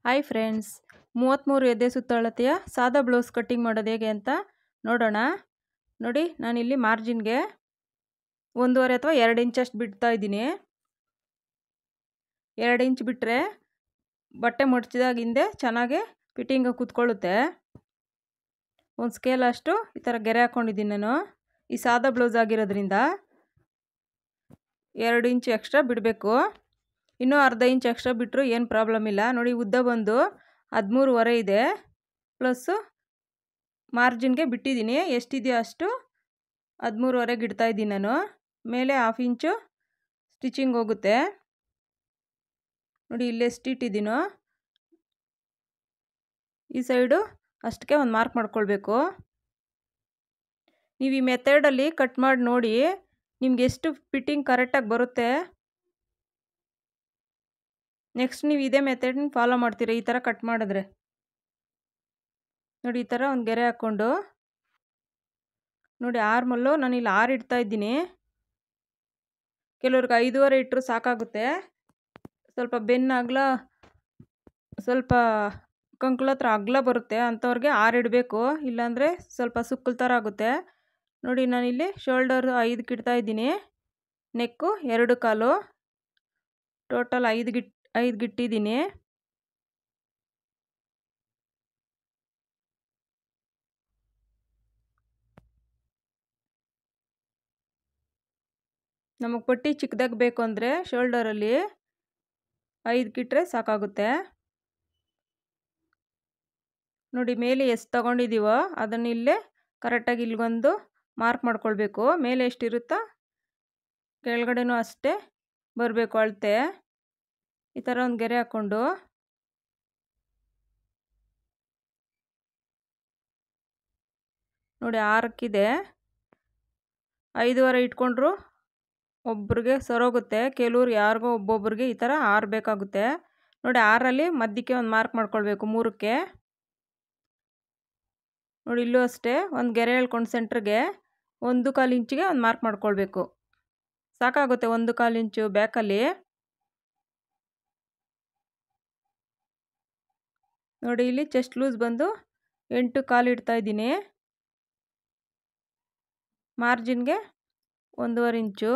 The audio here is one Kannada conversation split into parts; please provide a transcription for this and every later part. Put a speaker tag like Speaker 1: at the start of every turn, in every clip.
Speaker 1: ಹಾಯ್ ಫ್ರೆಂಡ್ಸ್, 33 ಎದೆ ಸುತ್ತಳತೆಯ ಸಾದಾ ಬ್ಲೌಸ್ ಕಟ್ಟಿಂಗ್ ಮಾಡೋದು ಹೇಗೆ ಅಂತ ನೋಡೋಣ. ನೋಡಿ, ನಾನಿಲ್ಲಿ ಮಾರ್ಜಿನ್ಗೆ 1.5 ಅಥವಾ 2 ಇಂಚಷ್ಟು ಬಿಡ್ತಾ ಇದ್ದೀನಿ. 2 ಇಂಚ್ ಬಿಟ್ಟರೆ ಬಟ್ಟೆ ಮಡ್ಚಿದಾಗ ಹಿಂದೆ ಚೆನ್ನಾಗಿ ಫಿಟ್ಟಿಂಗ್ ಕೂತ್ಕೊಳ್ಳುತ್ತೆ. ಒಂದು ಸ್ಕೇಲ್ ಅಷ್ಟು ಈ ಥರ ಗೆರೆ ಹಾಕ್ಕೊಂಡಿದ್ದೀನಿ ನಾನು. ಈ ಸಾದಾ ಬ್ಲೌಸ್ ಆಗಿರೋದ್ರಿಂದ 2 ಇಂಚ್ ಎಕ್ಸ್ಟ್ರಾ ಬಿಡಬೇಕು. ಇನ್ನೂ ಅರ್ಧ ಇಂಚ್ ಎಕ್ಸ್ಟ್ರಾ ಬಿಟ್ಟರು ಏನು ಪ್ರಾಬ್ಲಮ್ ಇಲ್ಲ. ನೋಡಿ, ಉದ್ದ ಬಂದು 13.5 ಇದೆ. ಪ್ಲಸ್ಸು ಮಾರ್ಜಿನ್ಗೆ ಬಿಟ್ಟಿದ್ದೀನಿ, ಎಷ್ಟಿದೆಯೋ ಅಷ್ಟು 13.5 ಇಡ್ತಾ ಇದ್ದೀನಿ ನಾನು. ಮೇಲೆ 1/2 ಇಂಚು ಸ್ಟಿಚಿಂಗ್ ಹೋಗುತ್ತೆ. ನೋಡಿ, ಇಲ್ಲೇ ಎಷ್ಟು ಇಟ್ಟಿದ್ದೀನೋ ಈ ಸೈಡು ಅಷ್ಟಕ್ಕೆ ಒಂದು ಮಾರ್ಕ್ ಮಾಡ್ಕೊಳ್ಬೇಕು. ನೀವು ಈ ಮೆಥಡಲ್ಲಿ ಕಟ್ ಮಾಡಿ ನೋಡಿ, ನಿಮ್ಗೆ ಎಷ್ಟು ಫಿಟ್ಟಿಂಗ್ ಕರೆಕ್ಟಾಗಿ ಬರುತ್ತೆ. ನೆಕ್ಸ್ಟ್ ನೀವು ಇದೇ ಮೆಥಡ್ನ ಫಾಲೋ ಮಾಡ್ತೀರಾ ಈ ಥರ ಕಟ್ ಮಾಡಿದ್ರೆ. ನೋಡಿ, ಈ ಥರ ಒಂದು ಗೆರೆ ಹಾಕ್ಕೊಂಡು ನೋಡಿ, ಆರ್ಮಲ್ಲು ನಾನು ಇಲ್ಲಿ 6 ಇಡ್ತಾ ಇದ್ದೀನಿ. ಕೆಲವ್ರಿಗೆ 5.5 ಇಟ್ಟರು ಸಾಕಾಗುತ್ತೆ. ಸ್ವಲ್ಪ ಬೆನ್ನು ಅಗಲ, ಸ್ವಲ್ಪ ಕಂಕ್ಳ ಹತ್ರ ಅಗಲ ಬರುತ್ತೆ, ಅಂಥವ್ರಿಗೆ 6 ಇಡಬೇಕು. ಇಲ್ಲಾಂದರೆ ಸ್ವಲ್ಪ ಸುಕ್ಕಲ್ ಥರ ಆಗುತ್ತೆ. ನೋಡಿ, ನಾನಿಲ್ಲಿ ಶೋಲ್ಡರ್ 5 ಇಡ್ತಾ ಇದ್ದೀನಿ, ನೆಕ್ಕು 2 ಕಾಲು, ಟೋಟಲ್ 5 ಇಟ್ಟಿದ್ದೀನಿ. ನಮಗೆ ಪಟ್ಟಿ ಚಿಕ್ಕದಾಗಿ ಬೇಕು ಅಂದರೆ ಶೋಲ್ಡರಲ್ಲಿ 5 ಇಟ್ಟರೆ ಸಾಕಾಗುತ್ತೆ. ನೋಡಿ, ಮೇಲೆ ಎಷ್ಟು ತೊಗೊಂಡಿದ್ದೀವೋ ಅದನ್ನು ಇಲ್ಲೇ ಕರೆಕ್ಟಾಗಿ ಇಲ್ಲಿಗೊಂದು ಮಾರ್ಕ್ ಮಾಡ್ಕೊಳ್ಬೇಕು. ಮೇಲೆ ಎಷ್ಟಿರುತ್ತೋ ಕೆಳಗಡೆನೂ ಅಷ್ಟೇ ಬರಬೇಕು ಅಳತೆ. ಈ ಥರ ಒಂದು ಗೆರೆ ಹಾಕ್ಕೊಂಡು ನೋಡಿ, 6ಕ್ಕಿದೆ. 5.5 ಇಟ್ಕೊಂಡ್ರು ಒಬ್ರಿಗೆ ಸರೋಗುತ್ತೆ. ಕೆಲವ್ರು ಯಾರಿಗೋ ಒಬ್ಬೊಬ್ರಿಗೆ ಈ ಥರ 6 ಬೇಕಾಗುತ್ತೆ. ನೋಡಿ, 6ರಲ್ಲಿ ಮಧ್ಯಕ್ಕೆ ಒಂದು ಮಾರ್ಕ್ ಮಾಡ್ಕೊಳ್ಬೇಕು 3ಕ್ಕೆ. ನೋಡಿ, ಇಲ್ಲೂ ಅಷ್ಟೇ ಒಂದು ಗೆರೆ ಹೇಳ್ಕೊಂಡು ಸೆಂಟ್ರಿಗೆ 1/4 ಇಂಚಿಗೆ ಒಂದು ಮಾರ್ಕ್ ಮಾಡ್ಕೊಳ್ಬೇಕು. ಸಾಕಾಗುತ್ತೆ 1/4 ಇಂಚು ಬ್ಯಾಕಲ್ಲಿ. ನೋಡಿ, ಇಲ್ಲಿ ಚೆಸ್ಟ್ ಲೂಸ್ ಬಂದು 8.25 ಇಡ್ತಾ ಇದ್ದೀನಿ. ಮಾರ್ಜಿನ್ಗೆ 1.5 ಇಂಚು.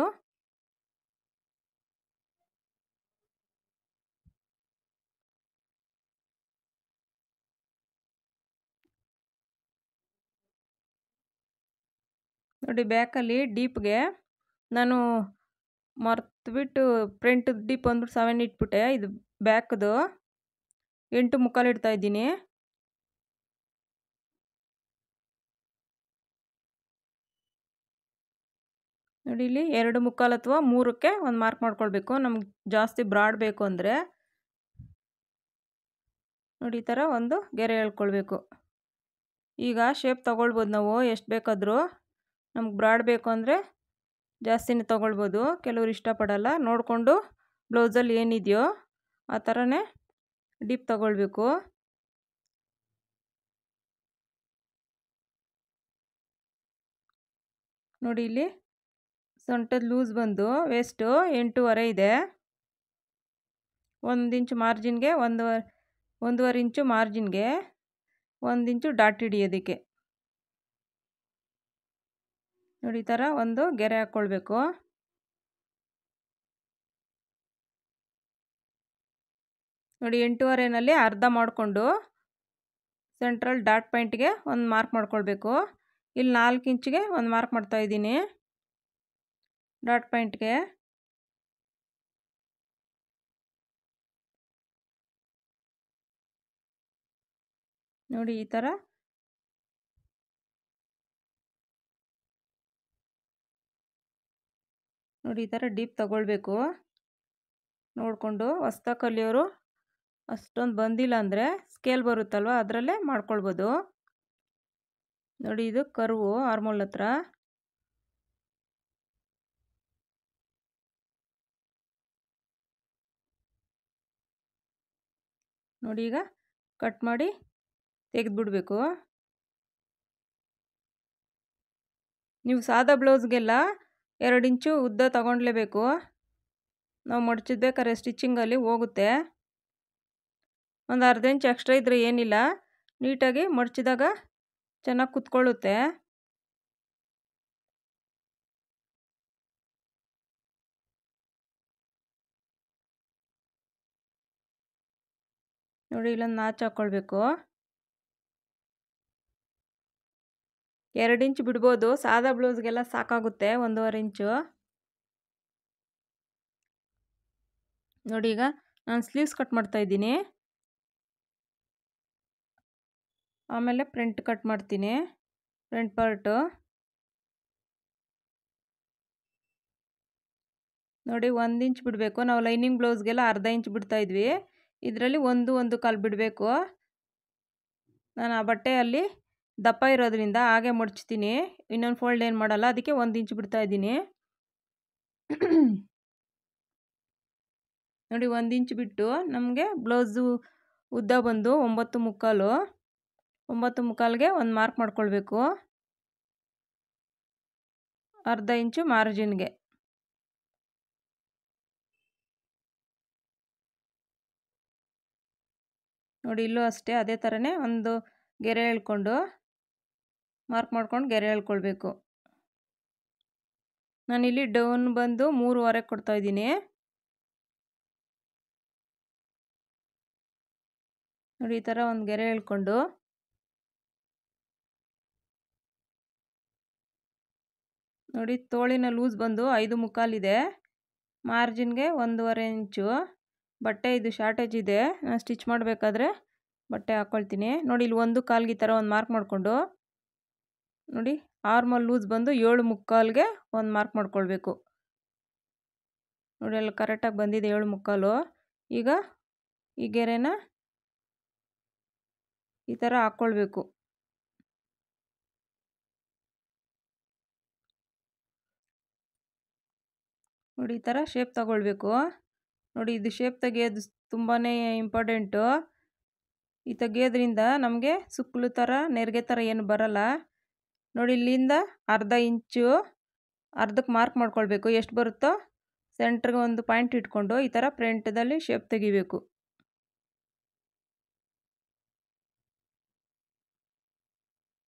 Speaker 1: ನೋಡಿ, ಬ್ಯಾಕಲ್ಲಿ ಡೀಪ್ಗೆ ನಾನು ಮರ್ತುಬಿಟ್ಟು ಫ್ರಂಟ್ ಡೀಪ್ ಅಂದ್ಬಿಟ್ಟು 7 ಇಟ್ಬಿಟ್ಟೆ. ಇದು ಬ್ಯಾಕ್ದು 8.25 ಇಡ್ತಾ ಇದ್ದೀನಿ. ನೋಡಿ, ಇಲ್ಲಿ 2.25 ಅಥವಾ 3ಕ್ಕೆ ಒಂದು ಮಾರ್ಕ್ ಮಾಡ್ಕೊಳ್ಬೇಕು. ನಮ್ಗೆ ಜಾಸ್ತಿ ಬ್ರಾಡ್ ಬೇಕು ಅಂದರೆ ನೋಡಿ, ಈ ಥರ ಒಂದು ಗೆರೆ ಹೇಳ್ಕೊಳ್ಬೇಕು. ಈಗ ಶೇಪ್ ತೊಗೊಳ್ಬೋದು ನಾವು ಎಷ್ಟು ಬೇಕಾದರೂ. ನಮ್ಗೆ ಬ್ರಾಡ್ ಬೇಕು ಅಂದರೆ ಜಾಸ್ತಿನೇ ತೊಗೊಳ್ಬೋದು. ಕೆಲವ್ರು ಇಷ್ಟಪಡಲ್ಲ. ನೋಡಿಕೊಂಡು ಬ್ಲೌಸಲ್ಲಿ ಏನಿದೆಯೋ ಆ ಥರನೇ ಡೀಪ್ ತೊಗೊಳ್ಬೇಕು. ನೋಡಿ, ಇಲ್ಲಿ ಸೊಂಟದ ಲೂಸ್ ಬಂದು ವೇಸ್ಟು 8.25 ಇದೆ. 1 ಇಂಚು ಮಾರ್ಜಿನ್ಗೆ 1.5 ಇಂಚು ಮಾರ್ಜಿನ್ಗೆ 1 ಇಂಚು ಡಾಟ್ ಹಿಡಿಯೋದಕ್ಕೆ. ನೋಡಿ, ಈ ಥರ ಒಂದು ಗೆರೆ ಹಾಕ್ಕೊಳ್ಬೇಕು. ನೋಡಿ, 8.25ನಲ್ಲಿ ಅರ್ಧ ಮಾಡಿಕೊಂಡು ಸೆಂಟ್ರಲ್ ಡಾಟ್ ಪಾಯಿಂಟ್ಗೆ ಒಂದು ಮಾರ್ಕ್ ಮಾಡ್ಕೊಳ್ಬೇಕು. ಇಲ್ಲಿ 4 ಇಂಚಿಗೆ ಒಂದು ಮಾರ್ಕ್ ಮಾಡ್ತಾಯಿದ್ದೀನಿ ಡಾಟ್ ಪಾಯಿಂಟ್ಗೆ. ನೋಡಿ, ಈ ಥರ ನೋಡಿ, ಈ ಥರ ಡೀಪ್ ತಗೊಳ್ಬೇಕು. ನೋಡಿಕೊಂಡು ಹೊಸ್ದಾಗಿ ಕಲಿಯೋರು ಅಷ್ಟೊಂದು ಬಂದಿಲ್ಲ ಅಂದರೆ ಸ್ಕೇಲ್ ಬರುತ್ತಲ್ವ ಅದರಲ್ಲೇ ಮಾಡ್ಕೊಳ್ಬೋದು. ನೋಡಿ, ಇದು ಕರ್ವು ಆರ್ಮೋಲ್ ಹತ್ರ. ನೋಡಿ, ಈಗ ಕಟ್ ಮಾಡಿ ತೆಗೆದುಬಿಡಬೇಕು. ನೀವು ಸಾದಾ ಬ್ಲೌಸ್ಗೆಲ್ಲ 2 ಇಂಚು ಉದ್ದ ತಗೊಳ್ಲೇಬೇಕು. ನಾವು ಮಡ್ಚಿದ್ಬೇಕಾದ್ರೆ ಸ್ಟಿಚಿಂಗಲ್ಲಿ ಹೋಗುತ್ತೆ. ಒಂದು ಅರ್ಧ ಇಂಚ್ ಎಕ್ಸ್ಟ್ರಾ ಇದ್ದರೆ ಏನಿಲ್ಲ, ನೀಟಾಗಿ ಮಡಚಿದಾಗ ಚೆನ್ನಾಗಿ ಕುತ್ಕೊಳ್ಳುತ್ತೆ. ನೋಡಿ ಇಲ್ಲೊಂದು ನಾಚು ಹಾಕ್ಕೊಳ್ಬೇಕು. 2 ಇಂಚ್ ಬಿಡ್ಬೋದು, ಸಾದಾ ಬ್ಲೌಸ್ಗೆಲ್ಲ ಸಾಕಾಗುತ್ತೆ 1.5 ಇಂಚು. ನೋಡಿ ಈಗ ನಾನು ಸ್ಲೀವ್ಸ್ ಕಟ್ ಮಾಡ್ತಾಯಿದ್ದೀನಿ, ಆಮೇಲೆ ಫ್ರಂಟ್ ಕಟ್ ಮಾಡ್ತೀನಿ, ಫ್ರಂಟ್ ಪಾರ್ಟು. ನೋಡಿ 1 ಇಂಚ್ ಬಿಡಬೇಕು. ನಾವು ಲೈನಿಂಗ್ ಬ್ಲೌಸ್ಗೆಲ್ಲ ಅರ್ಧ ಇಂಚ್ ಬಿಡ್ತಾಯಿದ್ವಿ, ಇದರಲ್ಲಿ 1.25 ಬಿಡಬೇಕು. ನಾನು ಆ ಬಟ್ಟೆಯಲ್ಲಿ ದಪ್ಪ ಇರೋದ್ರಿಂದ ಹಾಗೆ ಮಡ್ಚ್ತೀನಿ, ಇನ್ನೊಂದು ಫೋಲ್ಡ್ ಏನು ಮಾಡಲ್ಲ, ಅದಕ್ಕೆ 1 ಇಂಚ್ ಬಿಡ್ತಾಯಿದ್ದೀನಿ. ನೋಡಿ 1 ಇಂಚ್ ಬಿಟ್ಟು ನಮಗೆ ಬ್ಲೌಸು ಉದ್ದ ಬಂದು 9.25. 9.25ಗೆ ಒಂದು ಮಾರ್ಕ್ ಮಾಡ್ಕೊಳ್ಬೇಕು, ಅರ್ಧ ಇಂಚು ಮಾರ್ಜಿನ್ಗೆ. ನೋಡಿ ಇಲ್ಲೂ ಅಷ್ಟೇ ಅದೇ ಥರನೇ ಒಂದು ಗೆರೆ ಎಳ್ಕೊಂಡು ಮಾರ್ಕ್ ಮಾಡ್ಕೊಂಡು ಗೆರೆ ಎಳ್ಕೊಳ್ಬೇಕು. ನಾನಿಲ್ಲಿ ಡೌನ್ ಬಂದು 3.25 ಕೊಡ್ತಾಯಿದ್ದೀನಿ. ನೋಡಿ ಈ ಥರ ಒಂದು ಗೆರೆ ಎಳ್ಕೊಂಡು ನೋಡಿ ತೋಳಿನ ಲೂಸ್ ಬಂದು 5.25 ಇದೆ, ಮಾರ್ಜಿನ್ಗೆ 1.25 ಇಂಚು. ಬಟ್ಟೆ ಇದು ಶಾರ್ಟೇಜ್ ಇದೆ, ನಾನು ಸ್ಟಿಚ್ ಮಾಡಬೇಕಾದ್ರೆ ಬಟ್ಟೆ ಹಾಕ್ಕೊಳ್ತೀನಿ. ನೋಡಿ ಇಲ್ಲಿ 1.25ಗೆ ಈ ಥರ ಒಂದು ಮಾರ್ಕ್ ಮಾಡಿಕೊಂಡು ನೋಡಿ ಆರ್ಮಲ್ ಲೂಸ್ ಬಂದು 7.25ಗೆ ಒಂದು ಮಾರ್ಕ್ ಮಾಡ್ಕೊಳ್ಬೇಕು. ನೋಡಿ ಅಲ್ಲಿ ಕರೆಕ್ಟಾಗಿ ಬಂದಿದೆ 7.25. ಈಗ ಈ ಗೆರೆನ ಈ ಥರ ಹಾಕ್ಕೊಳ್ಬೇಕು. ನೋಡಿ ಈ ಥರ ಶೇಪ್ ತಗೊಳ್ಬೇಕು. ನೋಡಿ ಇದು ಶೇಪ್ ತೆಗೆಯೋದು ತುಂಬಾ ಇಂಪಾರ್ಟೆಂಟು. ಈ ತೆಗೆಯೋದ್ರಿಂದ ನಮಗೆ ಸುಕ್ಕಲು ಥರ ನೆರಿಗೆ ಥರ ಏನು ಬರಲ್ಲ. ನೋಡಿ ಇಲ್ಲಿಂದ ಅರ್ಧ ಇಂಚು ಅರ್ಧಕ್ಕೆ ಮಾರ್ಕ್ ಮಾಡ್ಕೊಳ್ಬೇಕು, ಎಷ್ಟು ಬರುತ್ತೋ ಸೆಂಟ್ರಿಗೆ ಒಂದು ಪಾಯಿಂಟ್ ಇಟ್ಕೊಂಡು ಈ ಥರ ಫ್ರಂಟದಲ್ಲಿ ಶೇಪ್ ತೆಗಿಬೇಕು.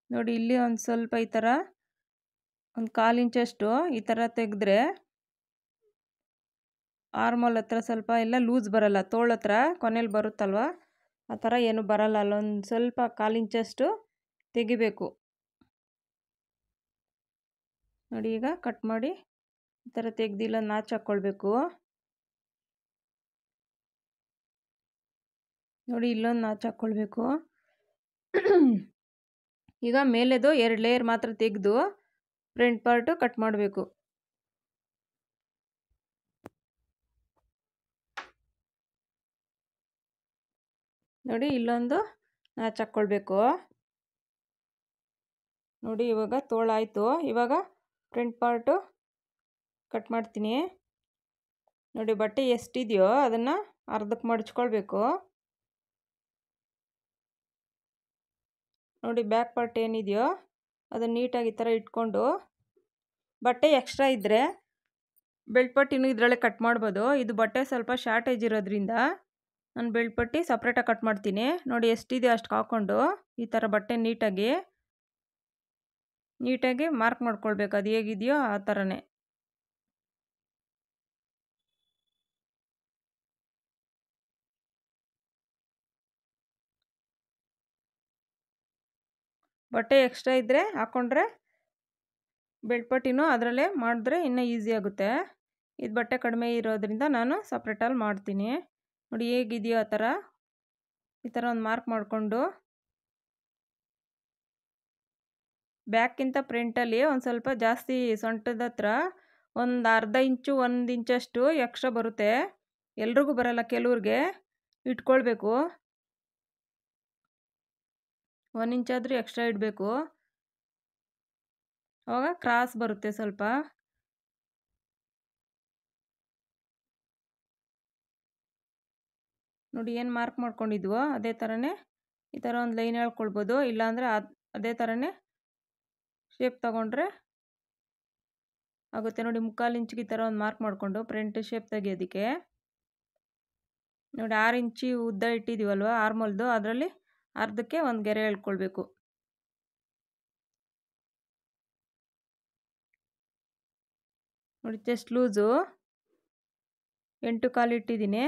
Speaker 1: ನೋಡಿ ಇಲ್ಲಿ ಒಂದು ಸ್ವಲ್ಪ ಈ ಥರ ಒಂದು 1/4 ಇಂಚಷ್ಟು ಈ ಥರ ತೆಗೆದ್ರೆ ಆರ್ಮೋಲ್ ಹತ್ರ ಸ್ವಲ್ಪ ಎಲ್ಲ ಲೂಸ್ ಬರಲ್ಲ, ತೋಳ ಹತ್ರ ಕೊನೆಯಲ್ಲಿ ಬರುತ್ತಲ್ವ ಆ ಥರ ಏನು ಬರಲ್ಲ. ಅಲ್ಲೊಂದು ಸ್ವಲ್ಪ 1/4 ಇಂಚಷ್ಟು ತೆಗಿಬೇಕು. ನೋಡಿ ಈಗ ಕಟ್ ಮಾಡಿ ಈ ಥರ ತೆಗ್ದಿಲ್ಲ ನಾಚು ಹಾಕ್ಕೊಳ್ಬೇಕು. ನೋಡಿ ಇಲ್ಲೊಂದು ನಾಚು ಹಾಕ್ಕೊಳ್ಬೇಕು. ಈಗ ಮೇಲೆದು 2 ಲೇಯರ್ ಮಾತ್ರ ತೆಗೆದು ಫ್ರಂಟ್ ಪಾರ್ಟು ಕಟ್ ಮಾಡಬೇಕು. ನೋಡಿ ಇಲ್ಲೊಂದು ನಾಚು ಹಾಕ್ಕೊಳ್ಬೇಕು. ನೋಡಿ ಇವಾಗ ತೋಳಾಯಿತು, ಇವಾಗ ಫ್ರಂಟ್ ಪಾರ್ಟು ಕಟ್ ಮಾಡ್ತೀನಿ. ನೋಡಿ ಬಟ್ಟೆ ಎಷ್ಟಿದೆಯೋ ಅದನ್ನು ಅರ್ಧಕ್ಕೆ ಮಡಚ್ಕೊಳ್ಬೇಕು. ನೋಡಿ ಬ್ಯಾಕ್ ಪಾರ್ಟ್ ಏನಿದೆಯೋ ಅದನ್ನು ನೀಟಾಗಿ ಈ ಥರ ಇಟ್ಕೊಂಡು, ಬಟ್ಟೆ ಎಕ್ಸ್ಟ್ರಾ ಇದ್ದರೆ ಬೆಲ್ಟ್ ಪಟ್ಟಿನೂ ಇದರಲ್ಲೇ ಕಟ್ ಮಾಡ್ಬೋದು. ಇದು ಬಟ್ಟೆ ಸ್ವಲ್ಪ ಶಾರ್ಟೇಜ್ ಇರೋದ್ರಿಂದ ನಾನು ಬೆಲ್ಟ್ ಪಟ್ಟಿ ಸಪ್ರೇಟಾಗಿ ಕಟ್ ಮಾಡ್ತೀನಿ. ನೋಡಿ ಎಷ್ಟಿದೆಯೋ ಅಷ್ಟು ಹಾಕ್ಕೊಂಡು ಈ ಥರ ಬಟ್ಟೆ ನೀಟಾಗಿ ಮಾರ್ಕ್ ಮಾಡ್ಕೊಳ್ಬೇಕು, ಅದು ಹೇಗಿದೆಯೋ ಆ ಥರನೇ. ಬಟ್ಟೆ ಎಕ್ಸ್ಟ್ರಾ ಇದ್ದರೆ ಹಾಕ್ಕೊಂಡ್ರೆ ಬೆಲ್ಟ್ ಪಟ್ಟಿನೂ ಅದರಲ್ಲೇ ಮಾಡಿದ್ರೆ ಇನ್ನೂ ಈಸಿ ಆಗುತ್ತೆ. ಇದು ಬಟ್ಟೆ ಕಡಿಮೆ ಇರೋದ್ರಿಂದ ನಾನು ಸಪ್ರೇಟಲ್ಲಿ ಮಾಡ್ತೀನಿ. ನೋಡಿ ಹೇಗಿದೆಯೋ ಆ ಥರ ಈ ಥರ ಒಂದು ಮಾರ್ಕ್ ಮಾಡಿಕೊಂಡು ಬ್ಯಾಕ್ಗಿಂತ ಫ್ರಂಟಲ್ಲಿ ಒಂದು ಸ್ವಲ್ಪ ಜಾಸ್ತಿ ಸೊಂಟದ ಹತ್ರ ಒಂದು ಅರ್ಧ ಇಂಚು 1 ಇಂಚಷ್ಟು ಎಕ್ಸ್ಟ್ರಾ ಬರುತ್ತೆ, ಎಲ್ರಿಗೂ ಬರಲ್ಲ, ಕೆಲವ್ರಿಗೆ ಇಟ್ಕೊಳ್ಬೇಕು. 1 ಇಂಚಾದರೂ ಎಕ್ಸ್ಟ್ರಾ ಇಡಬೇಕು, ಆವಾಗ ಕ್ರಾಸ್ ಬರುತ್ತೆ ಸ್ವಲ್ಪ. ನೋಡಿ ಏನು ಮಾರ್ಕ್ ಮಾಡ್ಕೊಂಡಿದ್ವೋ ಅದೇ ಥರನೇ ಈ ಥರ ಒಂದು ಲೈನ್ ಹೇಳ್ಕೊಳ್ಬೋದು, ಇಲ್ಲಾಂದರೆ ಅದೇ ಥರನೇ ಶೇಪ್ ತಗೊಂಡ್ರೆ ಆಗುತ್ತೆ. ನೋಡಿ 3/4 ಇಂಚಿಗೆ ಈ ಥರ ಒಂದು ಮಾರ್ಕ್ ಮಾಡಿಕೊಂಡು ಫ್ರಂಟ್ ಶೇಪ್ ತೆಗಿಯೋದಕ್ಕೆ ನೋಡಿ 6 ಇಂಚು ಉದ್ದ ಇಟ್ಟಿದ್ದೀವಲ್ವ ಆರ್ಮೋಲ್ದು, ಅದರಲ್ಲಿ ಅರ್ಧಕ್ಕೆ ಒಂದು ಗೆರೆ ಎಳ್ಕೊಳ್ಬೇಕು. ನೋಡಿ ಚೆಸ್ಟ್ ಲೂಸು 8 ಕಾಲು ಇಟ್ಟಿದ್ದೀನಿ.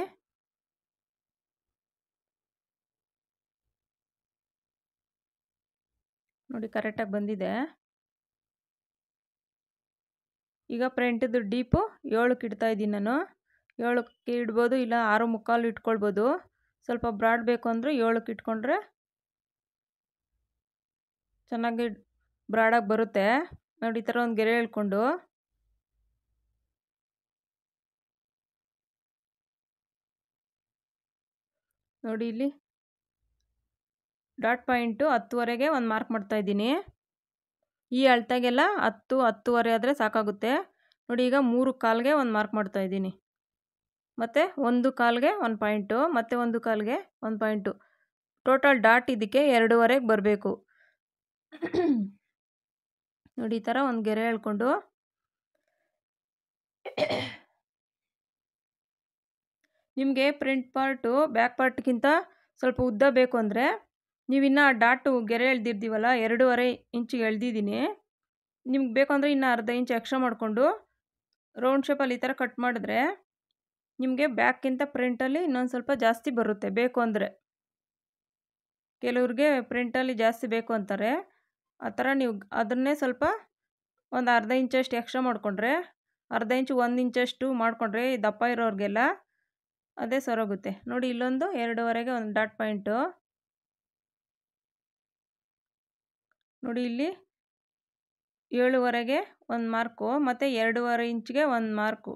Speaker 1: ನೋಡಿ ಕರೆಕ್ಟಾಗಿ ಬಂದಿದೆ. ಈಗ ಫ್ರಂಟದು ಡೀಪು 7ಕ್ಕೆ ಇಡ್ತಾ ಇದ್ದೀನಿ ನಾನು. 7ಕ್ಕೆ ಇಡ್ಬೋದು, ಇಲ್ಲ 6 ಮುಕ್ಕಾಲು ಇಟ್ಕೊಳ್ಬೋದು. ಸ್ವಲ್ಪ ಬ್ರಾಡ್ ಬೇಕು ಅಂದರೆ 7ಕ್ಕೆ ಇಟ್ಕೊಂಡ್ರೆ ಚೆನ್ನಾಗಿ ಬ್ರಾಡಾಗಿ ಬರುತ್ತೆ. ನೋಡಿ ಈ ಥರ ಒಂದು ಗೆರೆ ಎಳ್ಕೊಂಡು ನೋಡಿ ಇಲ್ಲಿ ಡಾಟ್ ಪಾಯಿಂಟು 10ವರೆಗೆ ಒಂದು ಮಾರ್ಕ್ ಮಾಡ್ತಾ ಇದ್ದೀನಿ. ಈ ಅಳತೆಗೆಲ್ಲ 10, 10ವರೆ ಆದರೆ ಸಾಕಾಗುತ್ತೆ. ನೋಡಿ ಈಗ 3 ಕಾಲ್ಗೆ ಒಂದು ಮಾರ್ಕ್ ಮಾಡ್ತಾ ಇದ್ದೀನಿ. ಮತ್ತು 1 ಕಾಲ್ಗೆ 1 ಪಾಯಿಂಟು, ಮತ್ತು 1 ಕಾಲ್ಗೆ 1 ಪಾಯಿಂಟು. ಟೋಟಲ್ ಡಾಟ್ ಇದಕ್ಕೆ 2ವರೆಗೆ ಬರಬೇಕು. ನೋಡಿ ಈ ಥರ ಒಂದು ಗೆರೆ ಎಳ್ಕೊಂಡು ನಿಮಗೆ ಫ್ರಂಟ್ ಪಾರ್ಟು ಬ್ಯಾಕ್ ಪಾರ್ಟ್ಗಿಂತ ಸ್ವಲ್ಪ ಉದ್ದ ಬೇಕು ಅಂದರೆ ನೀವಿನ್ನು ಡಾಟು ಗೆರೆ ಎಳ್ದಿರ್ತೀವಲ್ಲ 2.5 ಇಂಚಿಗೆ ಎಳ್ದಿದ್ದೀನಿ. ನಿಮ್ಗೆ ಬೇಕು ಅಂದರೆ ಇನ್ನು ಅರ್ಧ ಇಂಚ್ ಎಕ್ಸ್ಟ್ರಾ ಮಾಡಿಕೊಂಡು ರೌಂಡ್ ಶೇಪಲ್ಲಿ ಈ ಥರ ಕಟ್ ಮಾಡಿದ್ರೆ ನಿಮಗೆ ಬ್ಯಾಕ್ಗಿಂತ ಫ್ರಂಟಲ್ಲಿ ಇನ್ನೊಂದು ಸ್ವಲ್ಪ ಜಾಸ್ತಿ ಬರುತ್ತೆ ಬೇಕು ಅಂದರೆ. ಕೆಲವ್ರಿಗೆ ಫ್ರಂಟಲ್ಲಿ ಜಾಸ್ತಿ ಬೇಕು ಅಂತಾರೆ. ಆ ಥರ ನೀವು ಅದನ್ನೇ ಸ್ವಲ್ಪ ಒಂದು ಅರ್ಧ ಇಂಚಷ್ಟು ಎಕ್ಸ್ಟ್ರಾ ಮಾಡಿಕೊಂಡ್ರೆ, ಅರ್ಧ ಇಂಚು 1 ಇಂಚಷ್ಟು ಮಾಡಿಕೊಂಡ್ರೆ ದಪ್ಪ ಇರೋರಿಗೆಲ್ಲ ಅದೇ ಸರೋಗುತ್ತೆ. ನೋಡಿ ಇಲ್ಲೊಂದು 2ವರೆಗೆ ಒಂದು ಡಾಟ್ ಪಾಯಿಂಟು. ನೋಡಿ ಇಲ್ಲಿ 7ವರೆಗೆ ಒಂದು ಮಾರ್ಕು, ಮತ್ತು 2.5 ಇಂಚ್ಗೆ ಒಂದು ಮಾರ್ಕು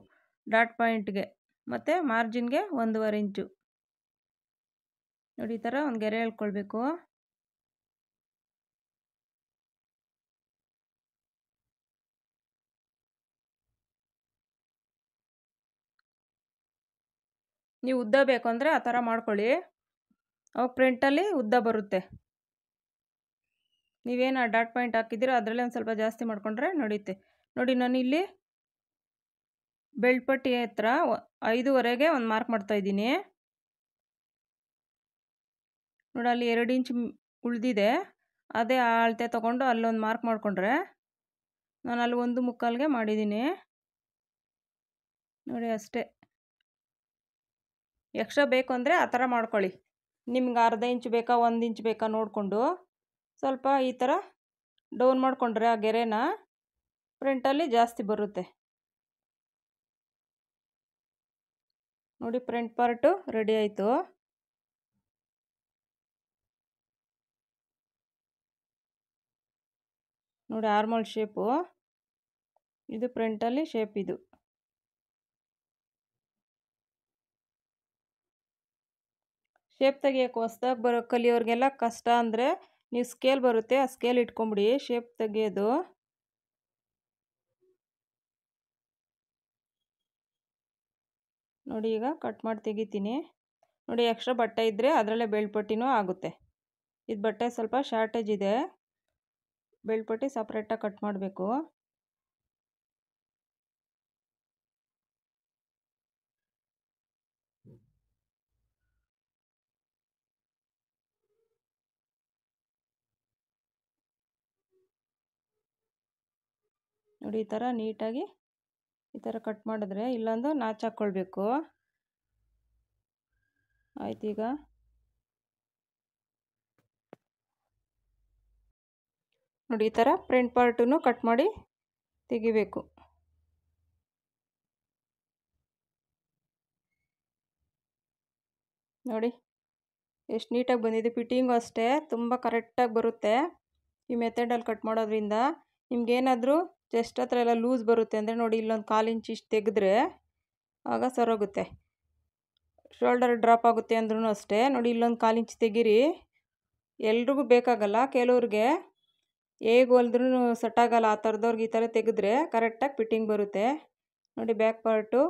Speaker 1: ಡಾಟ್ ಪಾಯಿಂಟ್ಗೆ, ಮತ್ತು ಮಾರ್ಜಿನ್ಗೆ 1.5 ಇಂಚು. ನೋಡಿ ಈ ಥರ ಒಂದು ಗೆರೆ ಎಳ್ಕೊಳ್ಬೇಕು. ನೀವು ಉದ್ದ ಬೇಕು ಅಂದರೆ ಆ ಥರ ಮಾಡ್ಕೊಳ್ಳಿ, ಅವಾಗ ಫ್ರಂಟಲ್ಲಿ ಉದ್ದ ಬರುತ್ತೆ. ನೀವೇನು ಡಾಟ್ ಪಾಯಿಂಟ್ ಹಾಕಿದ್ದೀರೋ ಅದರಲ್ಲೇ ಒಂದು ಸ್ವಲ್ಪ ಜಾಸ್ತಿ ಮಾಡಿಕೊಂಡ್ರೆ ನಡೆಯುತ್ತೆ. ನೋಡಿ ನಾನು ಇಲ್ಲಿ ಬೆಲ್ಟ್ ಪಟ್ಟಿ ಹತ್ರ 5ವರೆಗೆ ಒಂದು ಮಾರ್ಕ್ ಮಾಡ್ತಾಯಿದ್ದೀನಿ. ನೋಡಿ ಅಲ್ಲಿ 2 ಇಂಚ್ ಉಳಿದಿದೆ, ಅದೇ ಅಳತೆ ತೊಗೊಂಡು ಅಲ್ಲೊಂದು ಮಾರ್ಕ್ ಮಾಡಿಕೊಂಡ್ರೆ ನಾನು ಅಲ್ಲಿ 1 ಮುಕ್ಕಾಲ್ಗೆ ಮಾಡಿದ್ದೀನಿ. ನೋಡಿ ಅಷ್ಟೇ. ಎಕ್ಸ್ಟ್ರಾ ಬೇಕು ಅಂದರೆ ಆ ಥರ ಮಾಡ್ಕೊಳ್ಳಿ. ನಿಮ್ಗೆ ಅರ್ಧ ಇಂಚ್ ಬೇಕಾ 1 ಇಂಚ್ ಬೇಕಾ ನೋಡಿಕೊಂಡು ಸ್ವಲ್ಪ ಈ ಥರ ಡೌನ್ ಮಾಡಿಕೊಂಡ್ರೆ ಆ ಗೆರೆನ ಫ್ರಂಟಲ್ಲಿ ಜಾಸ್ತಿ ಬರುತ್ತೆ. ನೋಡಿ ಫ್ರಂಟ್ ಪಾರ್ಟು ರೆಡಿ ಆಯಿತು. ನೋಡಿ ಆರ್ಮೋಲ್ ಶೇಪು ಇದು, ಫ್ರಂಟಲ್ಲಿ ಶೇಪ್ ಇದು. ಶೇಪ್ ತೆಗಿಯೋಕ್ಕೆ ಹೊಸ್ದಾಗಿ ಕಲಿಯೋರಿಗೆಲ್ಲ ಕಷ್ಟ ಅಂದರೆ ನೀವು ಸ್ಕೇಲ್ ಬರುತ್ತೆ, ಆ ಸ್ಕೇಲ್ ಇಟ್ಕೊಂಬಿಡಿ ಶೇಪ್ ತೆಗಿಯೋದು. ನೋಡಿ ಈಗ ಕಟ್ ಮಾಡಿ ತೆಗಿತೀನಿ. ನೋಡಿ ಎಕ್ಸ್ಟ್ರಾ ಬಟ್ಟೆ ಇದ್ದರೆ ಅದರಲ್ಲೇ ಬೆಲ್ಟ್ ಪಟ್ಟಿನೂ ಆಗುತ್ತೆ. ಇದು ಬಟ್ಟೆ ಸ್ವಲ್ಪ ಶಾರ್ಟೇಜ್ ಇದೆ, ಬೆಲ್ಟ್ ಪಟ್ಟಿ ಸಪ್ರೇಟಾಗಿ ಕಟ್ ಮಾಡಬೇಕು. ನೋಡಿ ಈ ಥರ ನೀಟಾಗಿ ಈ ಥರ ಕಟ್ ಮಾಡಿದ್ರೆ ಇಲ್ಲೊಂದು ನಾಚ್ ಹಾಕ್ಕೊಳ್ಬೇಕು. ಆಯ್ತು. ಈಗ ನೋಡಿ ಈ ಥರ ಫ್ರಂಟ್ ಪಾರ್ಟನ್ನು ಕಟ್ ಮಾಡಿ ತೆಗಿಬೇಕು. ನೋಡಿ ಎಷ್ಟು ನೀಟಾಗಿ ಬಂದಿದೆ. ಫಿಟ್ಟಿಂಗು ಅಷ್ಟೇ ತುಂಬ ಕರೆಕ್ಟಾಗಿ ಬರುತ್ತೆ ಈ ಮೆಥಡಲ್ಲಿ ಕಟ್ ಮಾಡೋದ್ರಿಂದ. ನಿಮ್ಗೇನಾದರೂ ಚೆಸ್ಟ್ ಹತ್ರ ಎಲ್ಲ ಲೂಸ್ ಬರುತ್ತೆ ಅಂದರೆ ನೋಡಿ ಇಲ್ಲೊಂದು 1/4 ಇಂಚ್ ಇಷ್ಟು ತೆಗೆದ್ರೆ ಆಗ ಸರೋಗುತ್ತೆ. ಶೋಲ್ಡರ್ ಡ್ರಾಪ್ ಆಗುತ್ತೆ ಅಂದ್ರೂ ಅಷ್ಟೇ. ನೋಡಿ ಇಲ್ಲೊಂದು 1/4 ಇಂಚ್ ತೆಗೀರಿ. ಎಲ್ರಿಗೂ ಬೇಕಾಗಲ್ಲ, ಕೆಲವ್ರಿಗೆ ಹೇಗೆ ಹೊಲಿದ್ರೂ ಸೆಟ್ ಆಗಲ್ಲ. ಆ ಥರದವ್ರಿಗೆ ಈ ಥರ ತೆಗೆದ್ರೆ ಕರೆಕ್ಟಾಗಿ ಫಿಟ್ಟಿಂಗ್ ಬರುತ್ತೆ. ನೋಡಿ ಬ್ಯಾಕ್ ಪಾರ್ಟು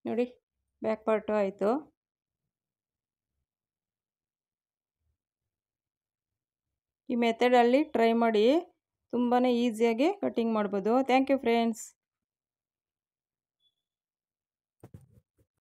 Speaker 1: ನೋಡಿ ಬ್ಯಾಕ್ ಪಾರ್ಟು ಆಯಿತು. ಈ ಮೆಥಡಲ್ಲಿ ಟ್ರೈ ಮಾಡಿ, ತುಂಬಾ ಈಸಿಯಾಗಿ ಕಟ್ಟಿಂಗ್ ಮಾಡ್ಬೋದು. Thank you friends.